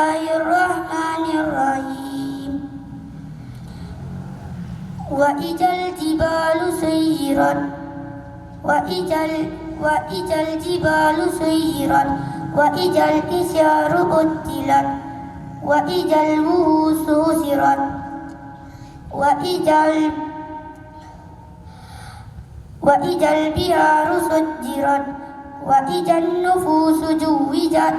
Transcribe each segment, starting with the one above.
الله الرحمن الرحيم وإذا الجبال سيرت وإذا الجبال سيرت وإذا الإشار أجلت وإذا الوحوش حشرت وإذا البحار سجرت وإذا النفوس زوجت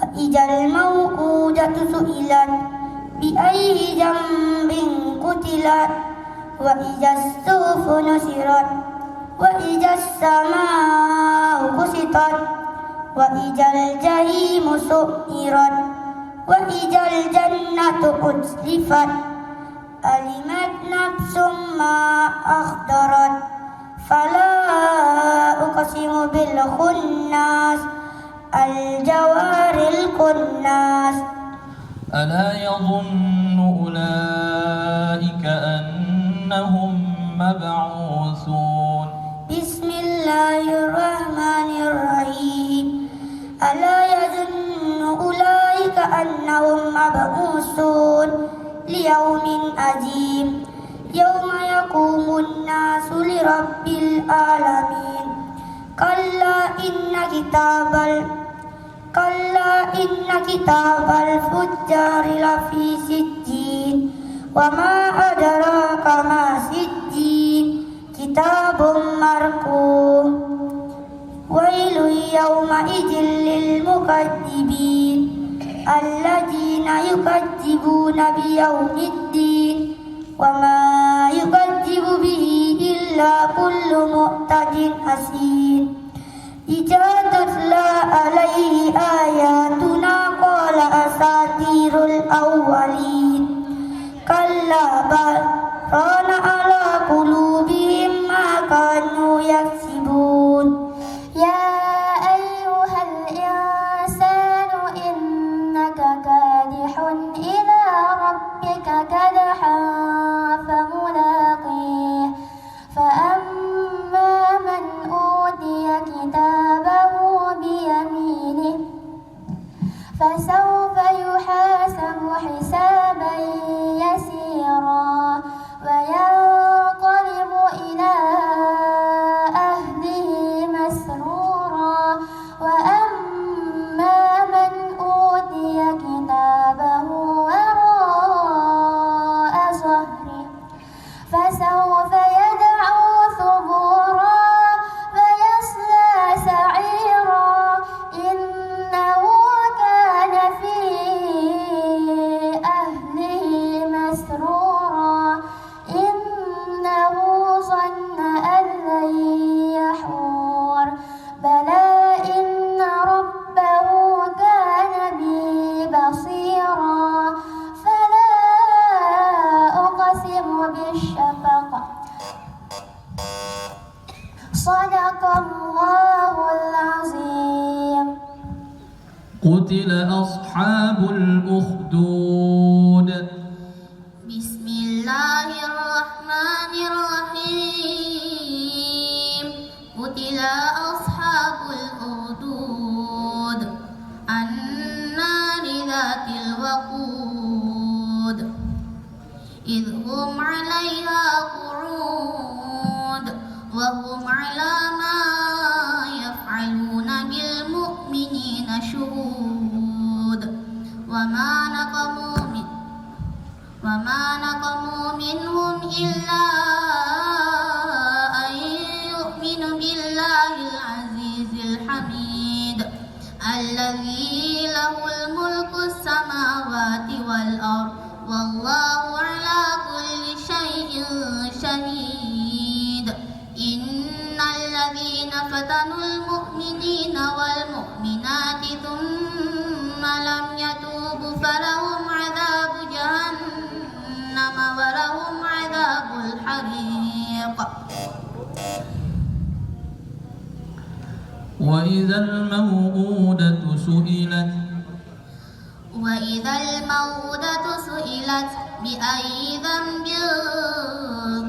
وإذا الموءودة سئلت بأي ذنب قتلت وإذا الصحف نشرت وإذا السماء كشطت وإذا الجحيم سعرت وإذا الجنة أزلفت علمت نفس ما أحضرت فلا أقسم بالخناس الجوار الكناس ألا يظن أولئك أنهم مبعوثون بسم الله الرحمن الرحيم ألا يظن أولئك أنهم مبعوثون ليوم عظيم يوم يقوم الناس لرب العالمين كلا إن كتاب الفجار لفي سجين وما أدراك ما سجين كتاب مرقوم ويل يومئذ للمكذبين الذين يكذبون بيوم الدين وما يكذب به إلا كل معتد أثيم إذا تتلى عليه آياتنا قال أساطير الأولين كلا بل ران على قلوبهم ما كانوا يكسبون يا أيها الإنسان إنك كادح إلى ربك كدحا فملاقيه فأما من أوتي كتابه بيمينه فسوف يحاسب حسابا يسيرا وينقلب إلى أهله مسرورا وأما من أوتي كتابه وراء ظهره فسوف يدعو ثبورا ويصلى سعيرا إنه كان في أهله مسرورا إنه ظن أن لن يحور بلى إن ربه كان به بصيرا فلا أقسم بالشفق صدق الله العظيم قتل أصحاب الأخدود بسم الله الرحمن الرحيم قتل أصحاب الأخدود النار ذات الوقود إذ هم عليها قعود وهم على ما يفعلون بالمؤمنين شهود وما نقموا منهم إلا أن يؤمنوا بالله العزيز الحميد الذي له الملك السماوات والأرض والله على كل شيء شهيد إن الذين فتنوا المؤمنين والمؤمنات ثم لم يتوبوا فلهم عذاب جهنم ولهم عذاب الحريق وإذا الموءودة سئلت بأي ذنب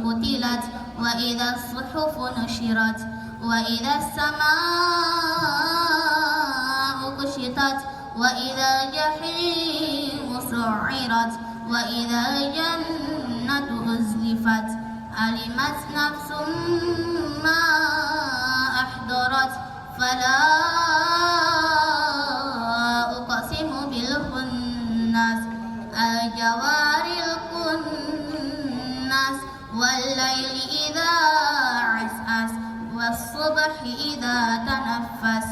قتلت وإذا الصحف نشرت وإذا السماء كشطت وإذا الجحيم سعرت وإذا الجنة أزلفت علمت نفس ما أحضرت فلا أقسم بالخنس الجوار الكنس والليل إذا عسعس والصبح إذا تنفس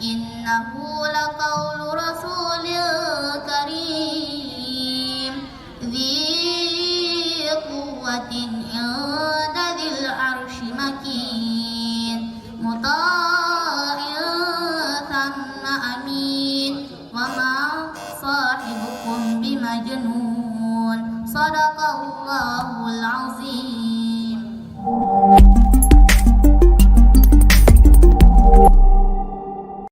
إنه لقول رسول كريم ذي قوة عند ذي العرش مكين مطاع ثم أمين وما صاحبكم بمجنون صدق الله العظيم.